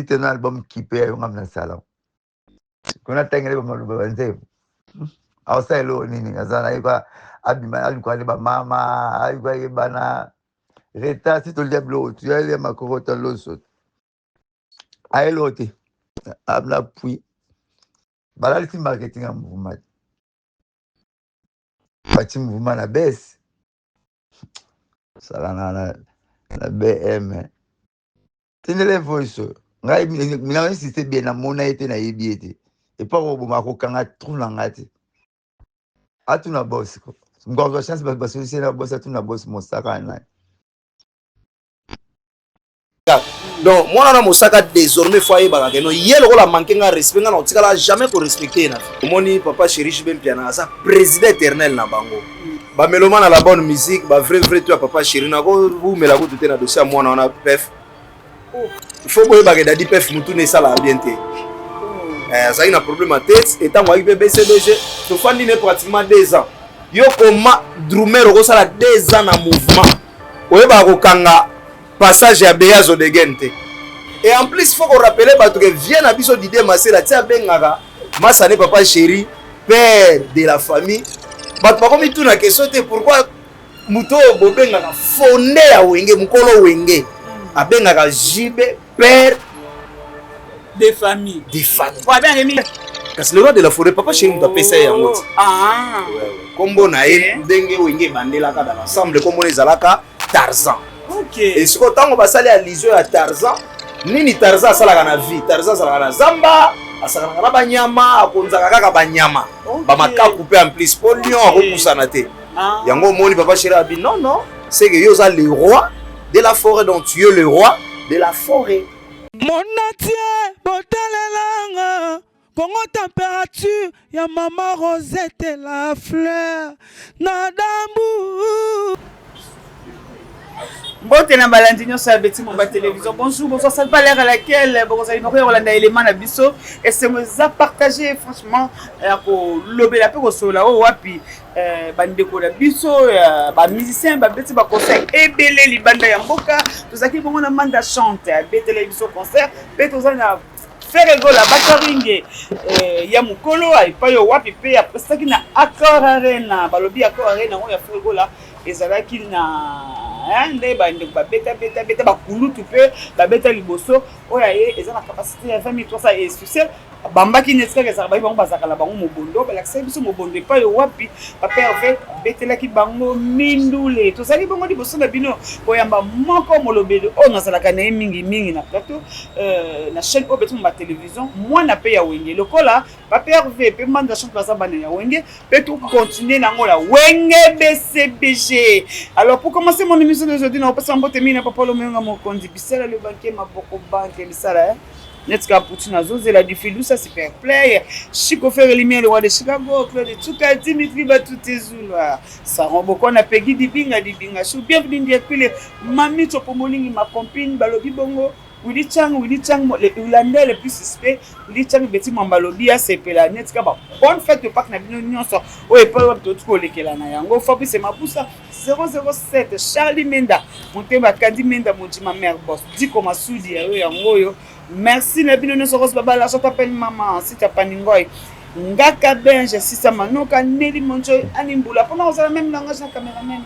titre un album qui peut on dans salon. Qu'on a tengé comme le banze. Au ça lo nini azana iko abima alikuwa ni mama alikuwa ibana reta si to diablo tu ale makorota loso. Aelote abla puis balali si marketing en mouvement. Pati mouvement la baisse. Ça la BM. Tinele voice. Ngai mina insiste bien na mona ete na yebiete. Et pas au bomako kanga trou na ngati. Atu na boss ko. Ngorwa chance ba solution na boss atu na boss mosaka na. Donc moi na mosaka désormais foyer ba keno yelo ko la manquer nga respect nga na tikala jamais ko respecter na. Omoni papa chéri Jibem Piana ça président éternel na bango. Ba meloma na la bonne musique ba vrai toi papa chéri na ko vous me la ko tout na dossier moi na on pef. Il faut que bagay dadi pef mutu ne sala bien té. Ça y a un problème à tête et tant que BCBG to fandi ne pratiquement 2 ans. Yo koma drummer ko sala 2 ans na mouvement. Oyeba ko kanga passage ya Beyazo de Gente. Et en plus, il faut qu'on rappelle que vient à biso d'idée Masela tia bengaka Masane papa chéri père de la famille. Ba pas comme tout na question te pourquoi muto bobengaka fondé ya wenge mukolo wenge. Abengaka Jibe père des familles. Des familles. Ouais bien Rémi. Parce que le roi de la forêt papa chéri m'a payé ya ngoti. Ah. Kombo na ye ndenge wenge bandela ka dans l'ensemble kombo ezalaka Tarzan. OK. Et ce que tant on va saler à l'isio à Tarzan, nini Tarzan salaka na vie, Tarzan salaka na zamba, asalaka na banyama, akonzaka kaka banyama. Ba maka couper en plus pour lion akokusana te. Yango moni papa chéri abi non, c'est que yo za le roi de la forêt donc tu es le roi de la forêt. Mon natie botalelanga Congo température ya maman Rosette la fleur Nadambu. Bote na balandinyo sa beti mon ba télévision. Bonjour, ça pas l'heure à laquelle vous allez nous Rolanda élément na biso et c'est me za partager franchement ko lobela pe ko sola o wapi bandeko na biso ba musicien ba beti ba concert ebele libanda ya mboka tozaki bongo na manda chante betele biso concert pe tozana faire gola bakaringe ya mukolo ai pa yo wapi pe après ça qui na accord arena balobi accord arena on ya faire gola ezalaki na nde bandeko babeta bakulutu pe babeta liboso oyo aye eza na capacité ya 20 300 et succès bambaki netika ezaka bayi bango bazakala bango mobondo balakisa biso mobondo epai yo wapi papa herve betelaki bango mindule tozali bongo liboso na bino koyamba moko molobeli oyo nazalaka na ye mingi na plateau na chaîne oyo beti mo ba télévision mwana pe ya wenge lokola papa herve pe manda chante baza bana ya wenge pe to continuer nango la wenge BCBG. Alors pour commencer mon émission d'aujourd'hui na opesa mbote mina papa lomenga mokonzi bisela le banquier maboko banque bisala Netka Poutine Zozela du Filou, ça super play. Chico Ferre Lumière, le roi de Chicago, Claude Tsuka, Dimitri Batutezula. Ça rend beaucoup, on a Peggy Dibinga, Chou. Bienvenue, Diakule, Mami Chopomoling, ma copine, Balobi Bongo. Willy Chang, les Hollandais les plus suspects. Willy Chang, Betty Mambalobi, c'est la Netka. Bonne fête de Pâques, Nabino, ça. Oh, et pas de tout les Kelana Yango. Fabrice et Maboussa. 007 Charlie Menda. Mon thème à Kandi Menda, mon dit ma mère boss. Dis comme Soudi, Yango. Merci Nabino Nosoros Baba, la chante appelle maman, si t'as pas n'ingoy. Ngaka Benje, si ça manoka, Nelly Monjoy, Animbula. Pendant que même langage, la caméraman,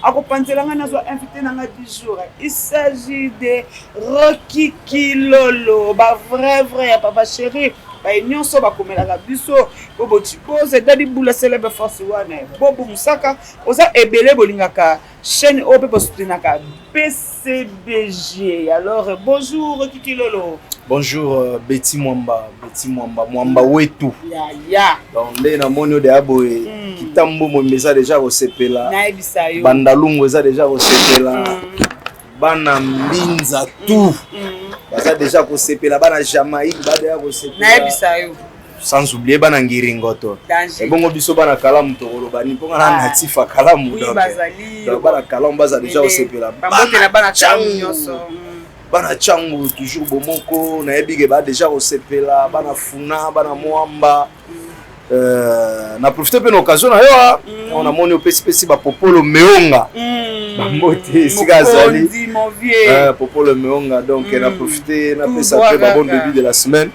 accompagné la ngana soit invité dans 10 jours. Il s'agit de Rocky Kilolo, bah vrai, papa chéri. Bah union so ba komela la biso, bobo tikoze, dadi bula célèbre force wane. Bobo musaka, oza ebele bolingaka. Chaîne OP Postinaka PCBG. Alors bonjour Kiki Lolo. Bonjour Betty Mwamba Mwamba wetu. Ya. Donc les na monio de aboé kitambo mo mesa déjà au sepela. Na bisayo. Bandalungu za déjà au sepela. Bana mbinza tout. Baza déjà au sepela bana Jamaïque bada au sepela. Na bisayo. Sans oublier bana ngiringoto. Et bongo biso bana kalamu tokolo bani ponga na natifa kalamu donc. Donc bana kalamu baza déjà au sepela. Bambote na bana changu nyoso. Bana changu toujours bomoko na ebige ba déjà au sepela bana funa bana mwamba. na profiter pe na occasion na yo on a moni opesi ba Popolo Meonga bambote sika azali Popolo Meonga donc na profiter na pesa pe ba bon début de la semaine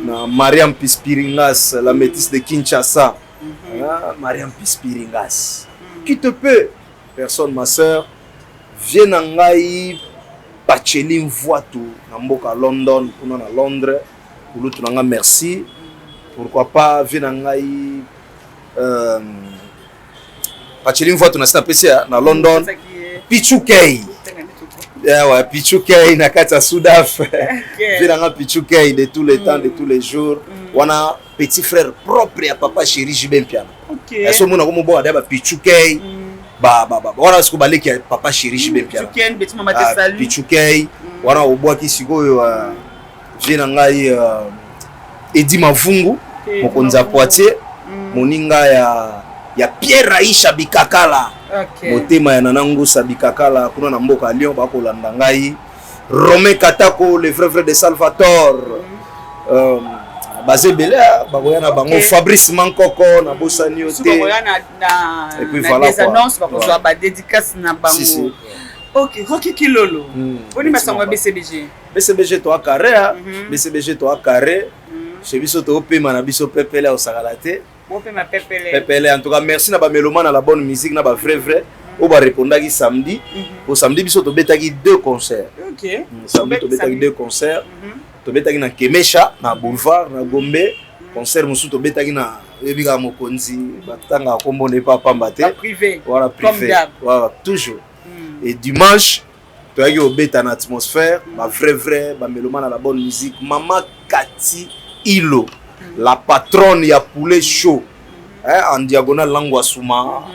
na Mariam Pispiringas la métisse de Kinshasa. Mariam Pispiringas qui te peut personne ma sœur viens na ngai Pacheli Mvoatu na mboka London kuna na Londres pour l'autre nga merci. Pourquoi pas viens na ngai Pacheli Mvoatu na sa PC na London Pichukei ouais Pichukei na kata Soudaf viens na nga Pichukei de tous les temps de tous les jours wana petit frère propre ya papa chéri Jibem Piano eso mona ko mo bo ada ba Pichukei wana siko baleki ya papa chéri Jibem Piano Pichukei wana obwaki sikoyo viens na ngai Edi Mavungu mokonza Poitiers moninga ya Pierre Aisha Bikakala motema ya Nanango Sabikakala kuna na mboka Lyon bakolanda ngai Romain Katako le frère de Salvatore basé Bela bakoya na bango Fabrice Mankoko na bosani ote et puis voilà des annonces bakozwa ba dédicace na bango. OK, Rocky Kilolo. Boni masango BCBG to akare BCBG to akare chez biso to pema na biso pepele au sagalate pema pepele en tout cas merci na ba meloma na la bonne musique na ba vrai o ba répondaki samedi au samedi biso to betaki 2 concerts. OK, samedi to betaki 2 concerts to betaki na Kemesha na Boulevard na Gombe concert musu to betaki na ebika mokonzi batanga kombo ne pas pambate privé voilà privé voilà toujours et dimanche tu as eu au bêta na atmosphère ma vrai ba meloma na la bonne musique Mama Kati Ilo la patronne ya poulet chaud en diagonale Langwa Souma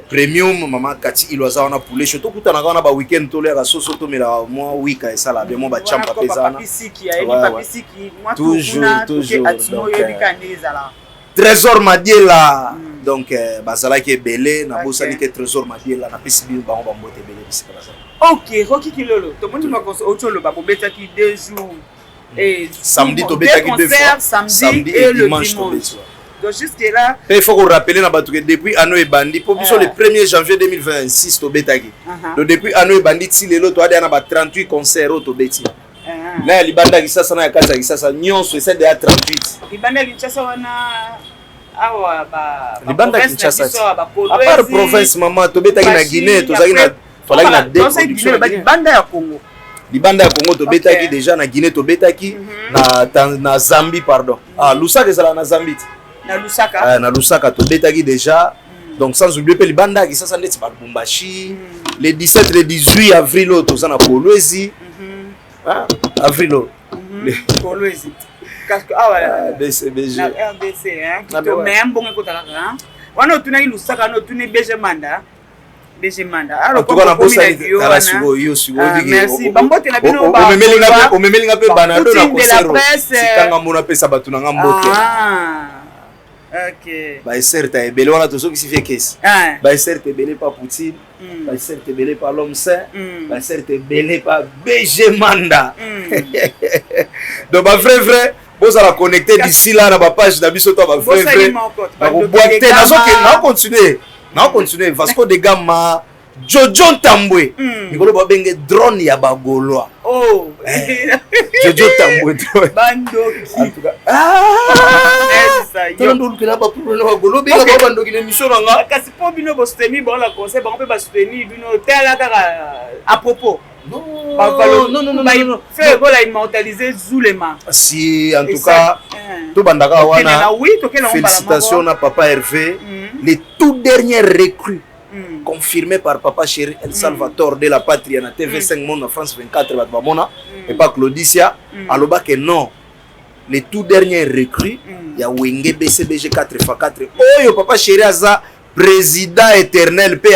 premium Mama Kati Ilo za wana poulet chaud to kutana kana ba weekend to le ka soso to mela moi wika esala bien mo ba champa pesana toujours Trésor Madiela donc bazala ki belé na bosali ke Trésor Madiela na pesi bi bango ba mbote belé bisika bazala. OK, Rocky Kilolo to moni makonso otolo ba bobeta ki 2 jours et samedi to beta ki 2 fois samedi et le dimanche. Donc jusque là il faut qu'on rappelle na batu que depuis ano e bandi pour biso le 1er janvier 2026 to beta ki donc depuis ano e bandi ti lelo to ada na ba 38 concerts to beti na libanda kisasa na yakata kisasa nyonso ese de 38 libanda Kinshasa wana awa ba libanda Kinshasa à part province mama to betaki na Guinée to zaki na tolaki na libanda ya Congo to betaki déjà na Guinée to betaki na Zambie pardon Lusaka ezala na Zambie na Lusaka to betaki déjà donc sans oublier pe libanda kisasa ndeti ba Lubumbashi le 17 le 18 avril to zana Kolwezi avril Kolwezi parce que BCBG na RDC to même bon ko talaka wana tunaki Lusaka no tuni BG Manda alors ko na bosa tala sigo yo sigo digi merci bambote na bino ba o memeli ngape banado na concert sikanga mona pesa batu na ngambote OK ba certes ebele wana to soki sifie kesi ba certes ebele pa Poutine ba certes ebele pa l'homme saint ba certes ebele pa BG Manda donc ba vrai bosa la connecter d'ici là na ba page na biso to ba vrai ba ko boite na so ke na continuer Vasco de Gama Jojo Tambwe nikolo ba benge drone ya bagolwa Jojo Tambwe bandoki en tout cas tondo kila ba problème bagolo benga ba bandoki na mission nga kasi po bino bo soutenir bon la conseil ba pe ba soutenir bino tala kaka à propos non fait voilà immortaliser Zulema si en tout cas to bandaka wana félicitations à papa Hervé les tout derniers recrues confirmé par papa chéri El Salvatore de la Patrie na TV5 Monde en France 24 Batbamona et pas Claudicia aloba que non les tout derniers recrues ya Wenge BCBG 4x4 oyo papa chéri aza président éternel pe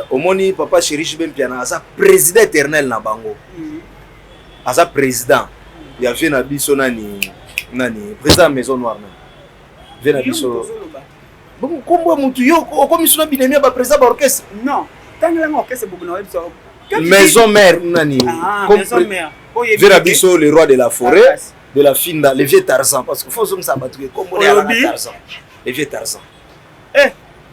omoni papa chéri Jibem Piano aza président éternel na bango aza président ya vient na biso nani président Maison Noire vient na biso bon kombo mutu yo okomi suna binemi ba président ba orchestre non tangela ngo orchestre bubu na webso maison mère nani maison mère vient na biso le roi de la forêt de la finda, le vieux Tarzan. Parce qu'il faut que ça battre comme on est à Tarzan. Le vieux Tarzan.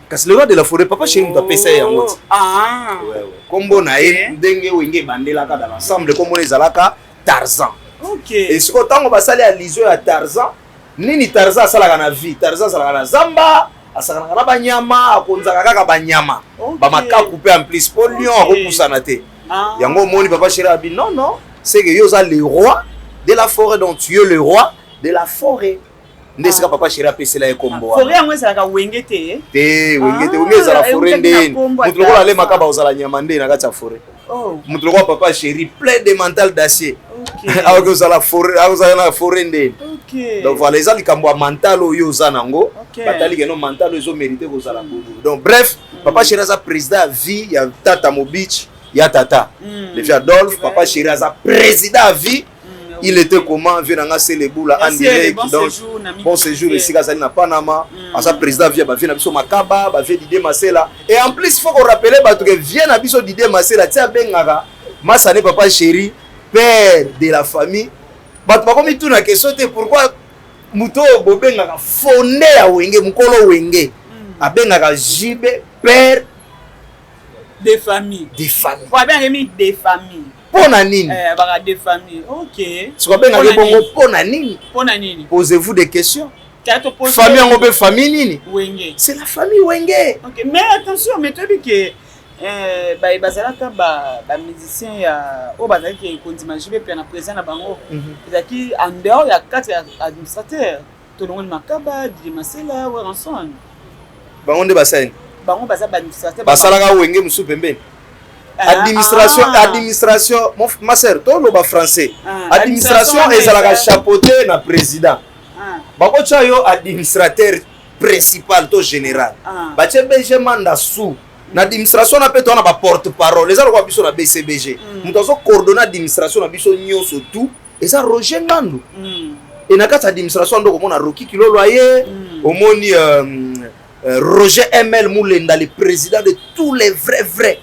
Parce que le roi de la forêt, papa chéri, nous a payé en mode. Ah. Ouais. Comme on a eu, dengue ou inge bandela dans l'ensemble, comme on est à Tarzan. Ok. Et ce qu'on a, on va saler à l'isole à Tarzan. Nini Tarzan, ça la na vie. Tarzan, ça la na zamba. Asala na banyama, akonza kaka banyama. Ba maka couper en plus pour lion, repoussana te. Yango moni papa chéri a dit non non, c'est que yo ça le roi de la forêt, donc tu es le roi de la forêt. Ndesika papa chéri a pese la kombo. Forêt yango ça ka wenge te. Te wenge te, wenge za la forêt ndeni. Mutu ko la makaba ozala nyama ndeni na kati ya forêt. Oh. Mutu ko papa chéri plein de mental d'acier. OK. Alors que la forêt, la forêt ndeni. OK. Donc voilà, les gens qui kambo mental oyo za nango. Batali que non mental oyo mérité ko za la bobo. Donc bref, papa chéri a président vie, ya Tata Mobich, ya Tata. Le vieux Adolphe, papa chéri a président à vie. Il était comment vient dans ces les boules en direct, donc bon séjour ici à na Panama, à sa président vient vient biso makaba, ba vient Didier Masela, et en plus il faut qu'on rappelle bato que vient na biso Didier Masela, tia bengaka Masane papa chéri, père de la famille. Bato ba komi tout na question te pourquoi muto bobengaka fondé ya wenge mukolo wenge. Abengaka Jibe père des familles. Des familles. Pour bien remis des familles. Pona nini? Baka des familles. OK. Ce qu'on appelle un bongo pona nini? Pona nini? Posez-vous des questions. Famille en gobé famille nini? Wenge. C'est la famille Wenge. OK, mais attention, mais tu dis que bazalaka ba musicien ya o bazaki kondima jibe pe na président na bango. Ezaki en dehors ya quatre administrateurs. To longo makaba, Didier Masela, Weranson. Bango nde basani. Bango baza ba administrateur. Basalaka Wenge musu pembeni. Administration, ma sœur, tout le bas français. Administration et ça la chapeauté na président. Bako chayo administrateur principal to général. Bache BG manda sous. Na administration na pe to na ba porte-parole. Les gens ko biso na BCBG. Muto so coordonner administration na biso nyoso tout et ça Roger Ngando. Et na kata administration ndo ko mona Roki Kilolo aye, omoni Roger ML Moulenda le président de tous les vrais.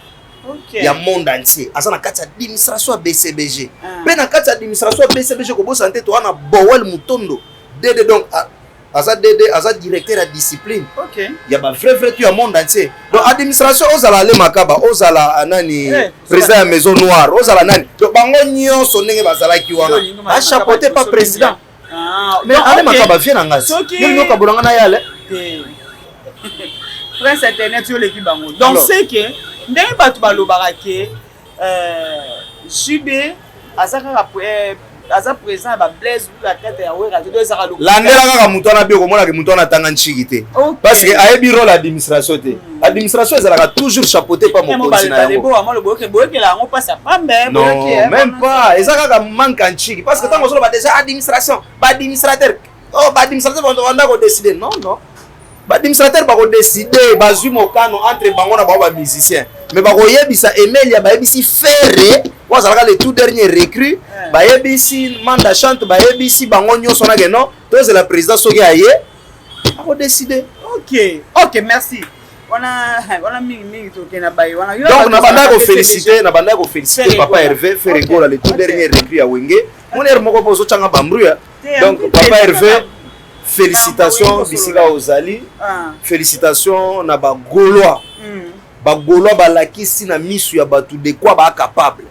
Il y a monde entier. Asa na kati administration BCBG. Pe na kati administration BCBG ko bo santé to na Bowel Mutondo. Dede donc asa dede asa directeur de discipline. OK. Il y a ba vrai tu a monde entier. Donc administration ozala le makaba, ozala nani président de maison noire, ozala nani. Donc bango nyonso ndenge bazala ki wana. A chapeauté pas président. Mais ale makaba vient en ngasi. Nyo ka bolanga na yale. Prince internet yo l'équipe bango. Donc c'est que ndenge bato balobaka ke JB aza président ba Blaise la tête ya wera to ezaka lokala landela kaka mutu na bio komona ke mutu na tanga nchiki te parce que ayebi rôle administration te administration ezalaka toujours chapeauté pas mon continent non même pas ezaka manque nchiki parce que tango solo ba déjà administration ba administrateur ba administrateur on a décider non administrateur ba décider bazui mokano entre bango na ba musicien mais ba yebisa Emelia ba yebisi Ferré wazalaka le tout dernier recrue ba yebisi Manda chante ba yebisi bango nyonso na ke non to c'est la présidence soki aye ba décider. OK merci on a mingi to ke na bayi wana donc na banda ko féliciter papa Hervé Ferré Gola le tout dernier recrue à Wenge mon er moko bozo changa bambruya donc papa Hervé félicitations bisika ozali félicitations na ba Gaulois ba Gaulois balakisi na misu ya batu de quoi ba capable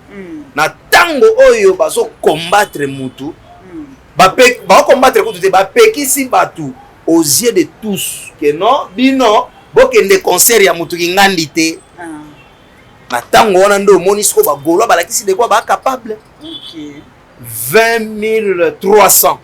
na tango oyo bazo combattre mutu ba combattre mutu te ba pekisi batu aux yeux de tous que non bino bokende concert ya mutu ngandi te na tango wana ndo monisco ba Gaulois balakisi de quoi ba capable 20 300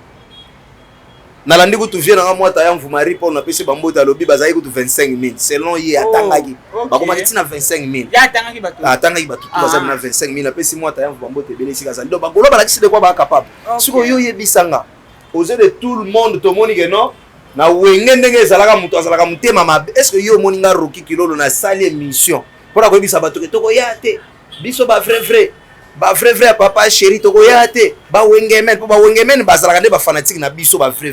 nalandi kutu vie na moi ta yamvu mari pour na pesi bambo ta lobi bazai kutu 25 000 selon ye atangaki bakoma tina 25 000 ya atangaki batu bazai na 25 000 na pesi moi ta yamvu bambo te belesi kaza ndo bagolo balakisi de quoi ba capable siko yo yebisanga aux yeux de tout le monde to moni que non na wenge ndenge ezalaka mutu azalaka mutema mabe est-ce que yo moninga Roki Kilolo na salle émission pour ko yebisa batu ke toko ya te biso ba vrai papa chéri toko ya te ba wengemen po ba wengemen bazalaka nde ba fanatique na biso ba vrai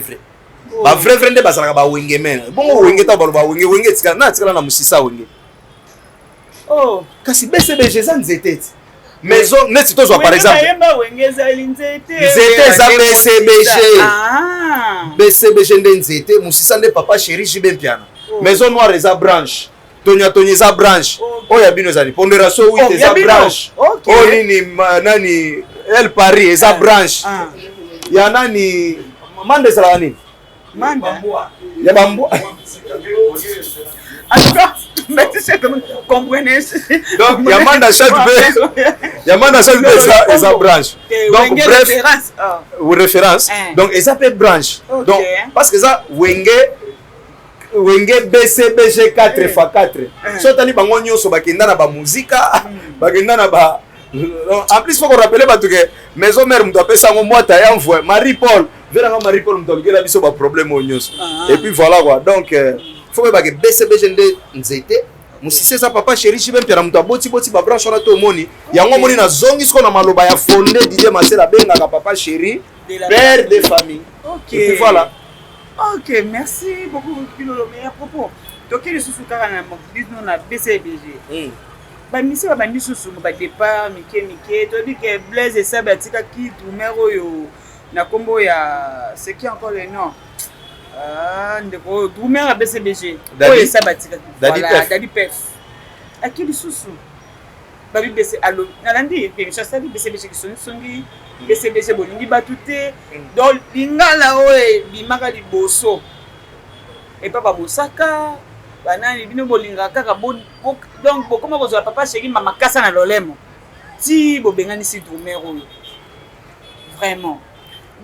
nde bazalaka ba wengemen bongo wenge ta ba wenge tikala na musisa wenge kasi BCBG za nzetete maison neti tozwa par exemple nzete eza BCBG nde nzete musisa nde papa chéri jibe mpiana maison noire eza branche tonya eza branche oyo ya bino ezali pondération 8 eza branche oyo nini nani El Paris eza branche ya nani manda ezalaka nini ya bambwa donc Yamanda chaque eza branche donc bref ou référence donc eza pe branche donc parce que eza wenge BCBG 4x4 so tali bango nyonso bakenda na ba muzika bakenda na ba en plus faut qu'on rappelle bato que maison mère muto apesa ngo mwata ya mvwe Marie Paul veranga Marie Paul muto ngela biso ba problème o nyonso et puis voilà quoi donc faut que BCBG nde nzete musise za papa chéri jibe mpia na muto aboti ba branche ona to moni yango moni na zongi siko na maloba ya fondé Didier Masela benga ka papa chéri père de famille et puis voilà. Ok, merci beaucoup pour le meilleur propos. Donc il est sous carana disons na BCBG. Ba misi ba misi sous ba départ mike to dit que Blaise et ça batika ki Drumero yo na kombo ya c'est qui encore le nom ndeko Drumero BCBG. Oyo ça batika voilà Dadi Pef. Akili susu. Ba BC allo nalandi pe chassa BCBG qui songi BCBG bolingi batute donc lingala oye bimaka liboso et papa Mosaka banani bino bolinga kaka donc bokoma kozwa papa chéri mama kasa na lolemo ti bobengani si Drumero vraiment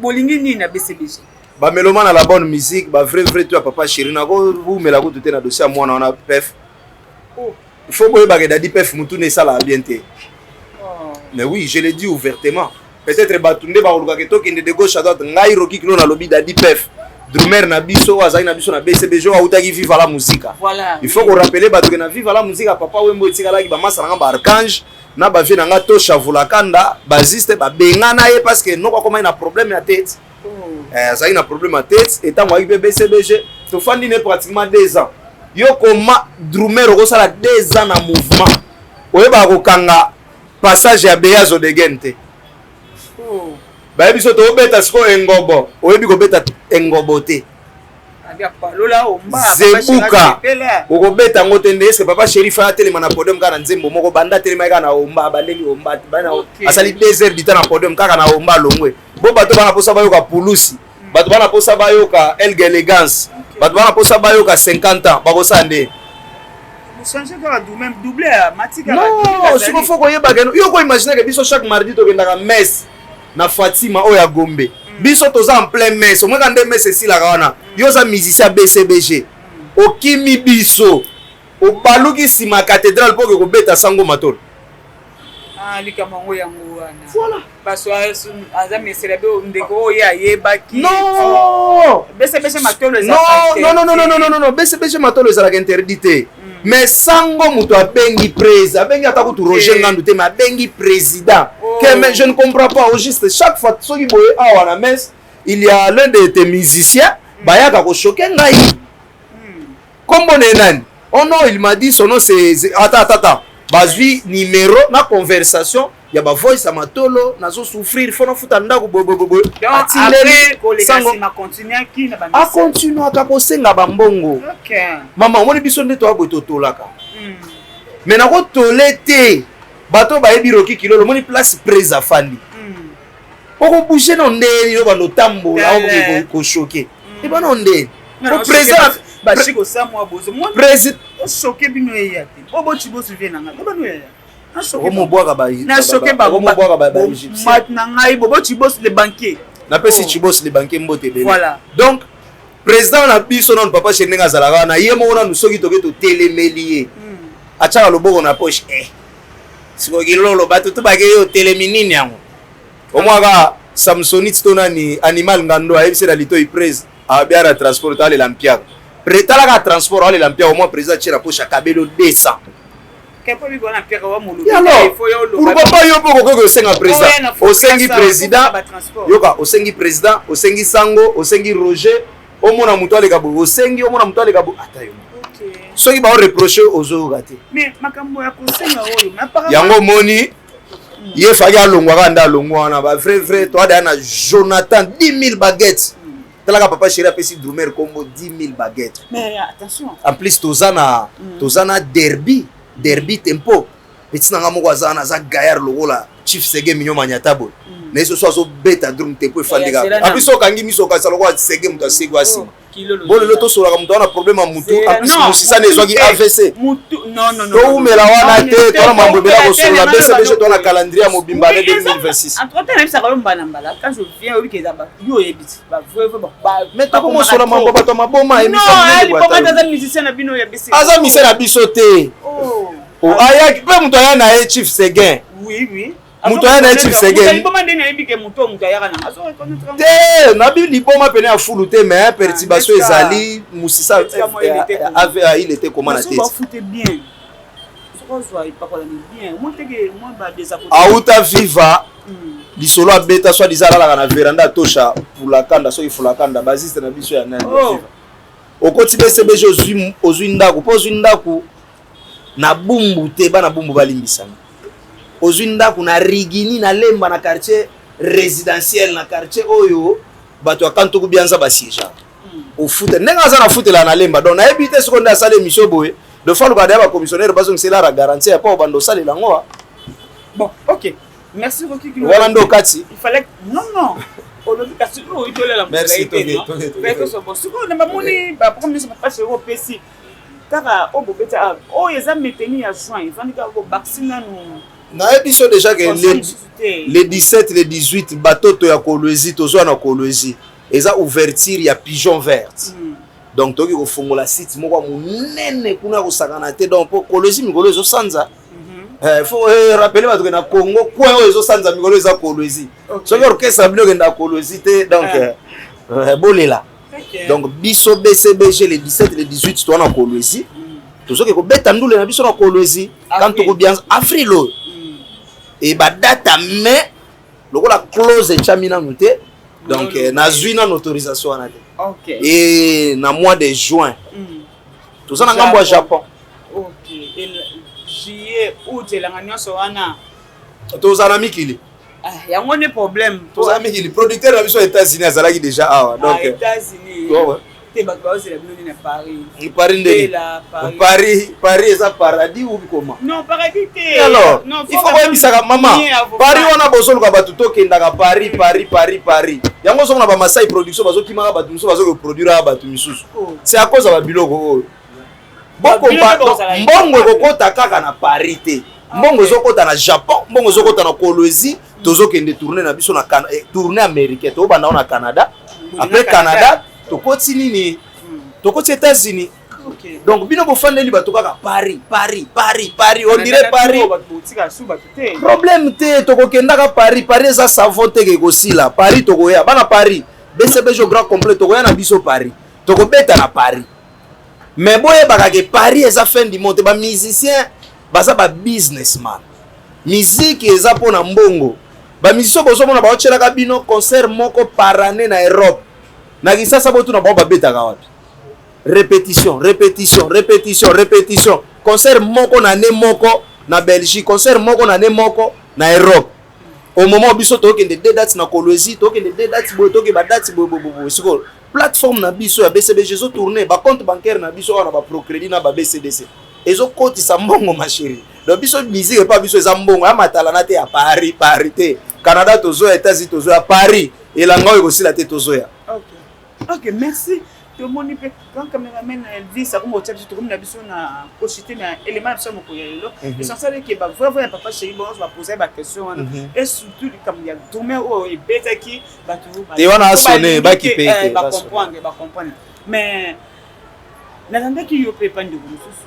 bolingi ni na BCBG ba meloma na la bonne musique ba vrai toi papa chéri na ko vous mela ko tout na dossier moi on a pef il faut boye ba Dadi Pef mutu ne sala bien té mais oui je l'ai dit ouvertement. Peut-être batunde ba oluka ke tokende de gauche à droite ngai roki kilo na lobi Dadi Pef Drummer na biso azali na biso na BCBG wa utaki viva la musique voilà il faut qu'on rappelle ba que na viva la musique papa wembo etikala ki ba masala nga ba archange na ba vie na nga to shavula kanda baziste ba bengana ye parce que noko koma ina problème ya tête azali na problème ya tête et tant wa BCBG to fandi ne pratiquement 2 ans yo koma Drummer ko sala 2 ans na mouvement oyeba ko kanga passage ya Beyazo de Gente ba biso to beta siko engobo oyebi ko beta engobo te abia palola omba zebuka ko beta ngote ndese papa chéri fa telema na podium kana nzembo moko banda telema kana omba bandeli omba bana asali 2 heures dita na podium kaka na omba longwe bo bato bana posa bayoka pulusi bato bana posa bayoka elge elegance bato bana posa bayoka 50 ans bakosande changer ka même doubler matika non siko foko yeba keno yo ko imaginer que biso chaque mardi to kendaka messe na Fatima oya Gombe biso toza en plein messe moi quand des messe si la wana yo za musicien BCBG okimi biso o baluki sima cathédrale pour que ko beta sango matolo likamango yango wana voilà baso aza mesela be ndeko ya yebaki non BCBG matolo non BCBG matolo ezala interdité mais sango muto abengi président abengi ata kutu Roger Ngandu te mais abengi président que mais je ne comprends pas au juste chaque fois soki boye awa na messe il y a l'un de tes musiciens bayaka ko choquer ngai kombo nani oh non il m'a dit son nom c'est attends bazwi numéro na conversation ya ba voice amatolo nazo souffrir fona futa ndako bobobobo après koleka ma continuer ki na ba a continue ka kosenga bambongo okay mama omoni biso nde to abo totolaka mais na ko tolete bato ba yebi roki kilolo moni place presa fandi oko bouger no ndeni yo bando tambola ko choquer e bana ndeni ko président bashiko samwa bozo moi président choquer bino yati bobo chibosu vient nga bano ya Omo boaka ba na choqué ba mat na ngai bobo chibos le banquier na pesi chibos le banquier mbote bele voilà donc président na biso non papa chenenga zalaka na yemo na nusoki toke to telemelier acha loboko na poche siko kilolo bato to bake yo teleminini yango omwaka Samsonite to nani animal ngando ayebise la lito iprese abiara transport ale lampia pretala ka transport ale lampia au moins président tira poche kabelo 200. Pourquoi pas yo poko ko senga président osengi président yoka osengi président osengi sango osengi Roger omona muto ale kabu osengi omona muto ale kabu atayo soki ba reprocher ozo gate mais makambo ya kosenga oyo yango moni Ye faki alongwaka nda alongwana ba vrai toi da na Jonathan 10 000 baguettes. Talaka papa chéri apesi Drumer combo 10 000 baguettes. Mais attention. En plus tozana derby tempo. Petit nanga moko azana za gaillard lokola Chief Sege minyo manyatabo. Na eso so beta drum tempo efandika. En plus okangi miso ka sala ko Sege muta Sege asi. Bon le to sura muta na problème a mutu en plus musisa ne zwaki AVC. Non. To umela wana te to na mambo bela ko sura BCBG to na calendrier mobimba 2026. En 31 ans ça va mbana mbala quand je viens obi kezaba yo ebiti ba vrai ba mais to ko sura mambo bato maboma émission. Non, ali papa daza musicien na bino ya BC. Aza musicien na biso te. Oh aya pe muto ya na Chief Sege. Oui. Muto ya na Chief Sege. Liboma ndeni ayebike muto ya kana azo reconnaître. Te na bi liboma pene ya fulu te mais perturbation ezali musisa il était comment na tête. Ça foutait bien. Auta viva lisolo abeta soit dizala la na veranda tosha fulakanda so ifulakanda basiste na biso ya nani viva okoti BCBG ozwi ndako po ozwi ndako na bumbu te bana bumbu balimbisana ozwi ndako na rigini na lemba na quartier résidentiel na quartier oyo bato akanto ku bianza basieja au foot nenga za na foot la na lemba donc na ebité seconde à salle émission boye de fois le gardien commissionnaire bazong c'est là la garantie pas au bando salle lango. Bon, OK. Merci Rocky. Voilà ndo kati. Il fallait non. Merci na émission déjà que les 17 les 18 bateau to ya Kolwezi tozo na Kolwezi eza ouverture ya pigeon verte. Donc toki ko fongola site moko munene kuna ko sakana te donc pour Kolwezi mikolo ezo sanza. Faut rappeler bato na Congo quoi ezo sanza mikolo eza Kolwezi. So que orchestre bino kenda Kolwezi te donc bolela. Donc biso BCBG les 17 les 18 to na Kolwezi. Tozo ko beta ndule na biso na Kolwezi quand to ko bien afrilo. Et ba data mais lokola close chamina noté donc na zuina autorisation ana te. OK. Et na mois de juin. Tout ça na ngambo ya Japon. OK. Et juillet août la nyonso wana. Tous en mikili. Ah, ya ngone problème. Tous en mikili producteur na biso États-Unis azalaki déjà awa donc États-Unis. Ouais. Te ba cause la bino na Paris. Paris ndé. Paris est un paradis ou comment? Non, paradis te. Alors, non, il faut voir bisaka maman. Paris wana bozolo ka batu to kendaka Paris. Yango so na ba Masai production bazo kimaka batu miso bazo ko produire batu misusu. C'est à cause de ba biloko. Boko mbongo kokota kaka na Paris te. Mbongo zokota na Japon, mbongo zokota na Kolwezi, tozo kende tourner na biso na tourner américain, to banda na Canada. Après Canada, to koti nini? To koti États-Unis. OK. Donc bino bo fandeli bato kaka Paris, on dirait Paris. Problème te to kokenda ka Paris za savon te ke kosila. Paris to koya bana Paris. BCBG grand complet to koya na biso Paris. To ko beta na Paris. Mais boye baka ke Paris eza fin du monde ba musicien baza ba businessman. Musique eza pona mbongo. Ba musicien bozo mona ba ochela ka bino concert moko par année na Europe. Na kisasa botu na ba beta ka wapi. Répétition. Concert moko na ne moko na Belgique, concert moko na ne moko na Europe. Au moment où biso toke de dates na Kolwezi, toke de dates bo toke ba dates bo. Siko plateforme na biso ya BCBG zo tourner, ba compte bancaire na biso na ba Procrédit na ba BCDC. Ezo koti sa mbongo ma chérie. Donc biso musique pas biso za mbongo, amatala na te ya Paris te. Canada tozo, États-Unis tozo ya Paris et la ngao aussi la te tozo ya. OK, merci. Tout le monde peut quand cameraman dit ça comme au chat tout comme na biso na cogiter na élément ça moko yelo essentiel que ba vraiment papa chéri bon on va poser ba question et surtout comme il y a domaine au et beta qui ba tout et on a sonné ba qui paye ba comprendre mais n'attendez qu'il y ait pas de ressources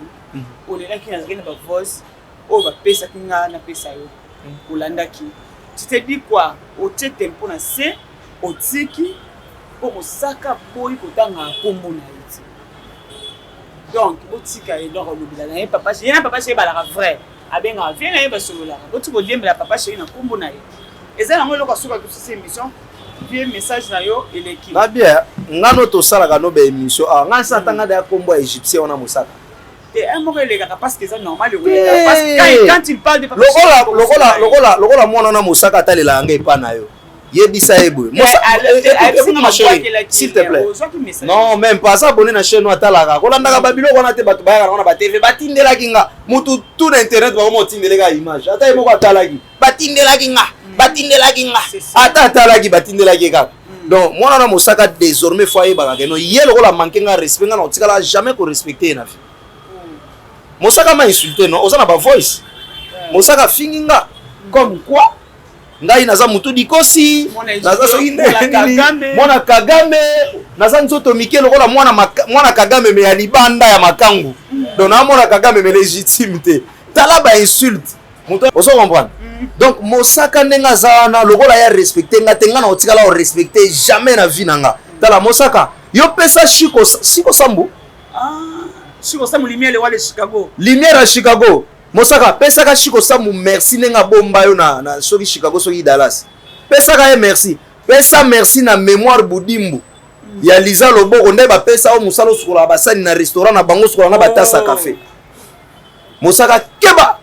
on est là qui a gagné ba voice au ba pesa kinga na pesa yo olanda ki tu te dis quoi au tempo na c'est au tiki pour saka boy kotanga kombo na iti donc botika et donc lobila na papa chéri ba vrai abenga vient na ba solo la botiko liembela papa chéri na kombo na iti ezala ngo lokwa suka ku cette émission vie message na yo eleki ba bien ngano to sala ka no be émission nga sa tanga da kombo égyptien ona mosaka un mot les gars parce que c'est normal parce que quand il parle de papa lokola mwana na mosaka talela nga epa na yo yebisa eboye s'il te plaît non même pas ça abonné na chaîne atalaka kolandaka babiloko wana te bato bayaka na ba TV batindelaki nga mutu tout na internet bakoma otindeleka image ata ye moko atalaki batindelaki nga ata atalaki batindelaki kaka donc mwana na mosaka désormais faut ayebaka keno ye lokola manke nga respect nga na otikala jamais ko respecter na vie mosaka ma insulté non oza na ba voice mosaka fingi nga comme quoi ngai naza mutu dikosi naza soki mwana Kagame naza nzoto mike lokola mwana Kagame me ya libanda ya makangu donc na mwana Kagame me légitime te tala ba insulte mutu ozo comprendre donc mosaka ndenga zana lokola ya respecter nga tenga na otikala o respecter jamais na vie nanga tala mosaka yo pesa Shiko Sambu Shiko Sambu lumière le wa de Chicago lumière à Chicago mosaka pesaka Shiko Sambu merci nenga bomba yo na soki Chicago soki Dallas pesaka ye merci pesa merci na mémoire Budimbu ya Liza Loboko nde ba pesa o musalo sukola basani na restaurant na bango sukola na batasa café mosaka keba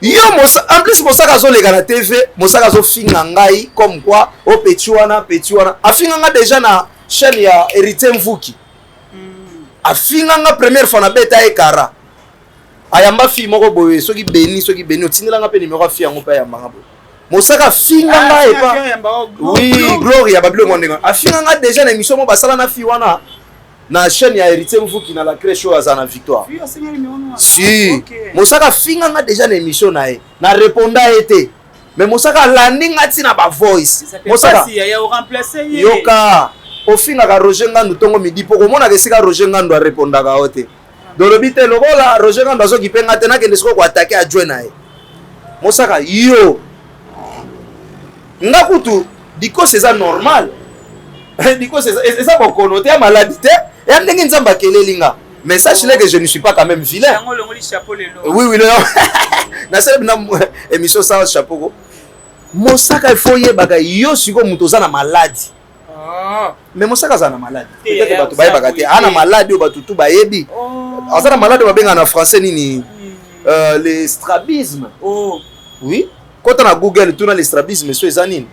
yo en plus mosaka zo lega na TV mosaka zo finga ngai comme quoi o petit wana afinga nga déjà na chaîne ya Héritier Mvuki afinga nga première fois na beta ekara ayamba fi moko boye soki beni otindela nga pe numéro afi yango pa yamba nga boye mosaka finga nga epa oui glory ya babilo mondenga afinga nga déjà na émission mo basala na fi wana na chaîne ya Héritier Mvuki na la crèche show azana victoire si mosaka finga nga déjà na émission na ye na répondant été mais mosaka landing ati na ba voice mosaka ya remplacer yoka ofinga ka Roger Ngandu tongo midi poko mona kesika Roger Ngandu a répondaka ote dolobite lokola Roger Ngandu azoki penga tena kende siko ko attaquer adjoint na ye mosaka yo nga kutu diko c'est ça normal diko c'est ça bon connoté à maladie et ndenge nzamba kelelinga mais sachez que je ne suis pas quand même vilain oui na c'est na émission ça chapeau mosaka il faut yebaka yo siko muto za na maladie mais mosaka za na maladie peut-être bato bayebaka te ana maladie o bato tu bayebi azana maladie babenga na français nini le strabisme oui quand on a Google tout na le strabisme so ezanini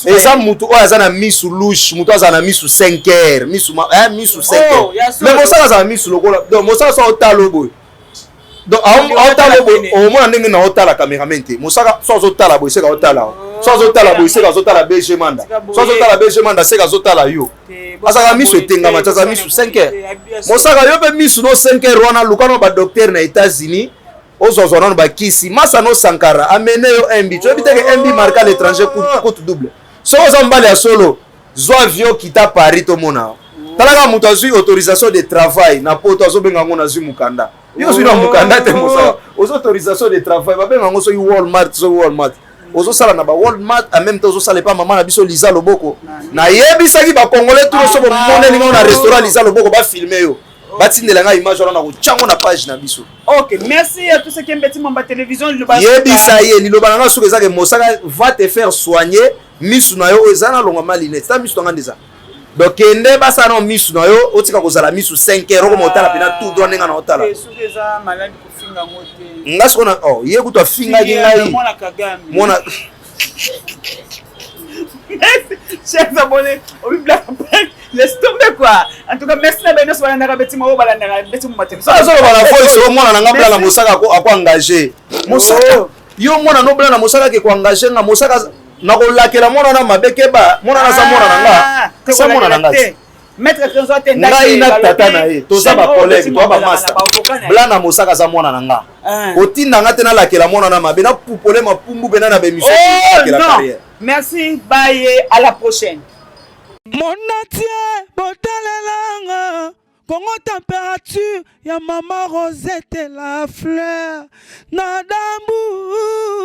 eza mutu oyo aza na misu louche mutu aza na misu 5 heures misu 5 heures mais mosaka aza na misu lokola donc mosaka so otala boye donc otala boye omona ndenge na otala cameraman te mosaka so azotala boye seka otala so azotala boye seka azotala BG Manda so azotala BG Manda seka azotala yo azaka misu etengama aza misu 5 heures mosaka yo pe misu no 5 heures wana lukano ba docteur na États-Unis ozozwa nano bakisi masa no Sankara amene yo MB tu ebiteke MB marque à l'étranger coûte double so oza mbali ya solo zwa avion kita Paris to mona talaka mutu azwi autorisation de travail na poto azobenga ngo na zwi mukanda yo zwi na mukanda te mosala ozo autorisation de travail babenga ngo soki Walmart ozosala na ba Walmart en même temps ozosala pa mama na biso Liza Loboko na yebisaki ba congolais tout so moneli ngo na restaurant Liza Loboko ba filmer yo batindela nga image wana ko tchango na page na biso. OK, merci à tous ceux qui aiment Petit Mamba télévision le bas. Yebisa ye liloba nga soki ezake mosaka va te faire soigner misu na yo ezana longa malinette ta misu nga ndeza. Donc ende basa na misu na yo otika kozala misu 5 heures ko motala pena tout droit nenga na otala. Soki eza malade ko finga ngote. Nga sona ye kuto finga ngai. Mona Kagame. Mona chers abonnés, on lui blague laisse tomber quoi. En tout cas, merci na beno soba na Petit Mamba balanda Petit Mamba télévision. Ça solo bala voice o mona nga bla na mosaka ko engagé. Mosaka yo mona no bla na mosaka ke ko engagé na mosaka na ko lakela mona na mabeke ba mona na sa mona na nga. Sa mona na nga. Maître Kenzo atenda ngai na tata na ye toza ba collègue to ba master bla na mosaka za mona na nga. Otinda nga tena lakela mona na mabe na pupole mapumbu bena na bemission la carrière. Merci, bye, à la prochaine. Mon atier, botalelanga, Congo température, ya maman Rosette la fleur, nadambu.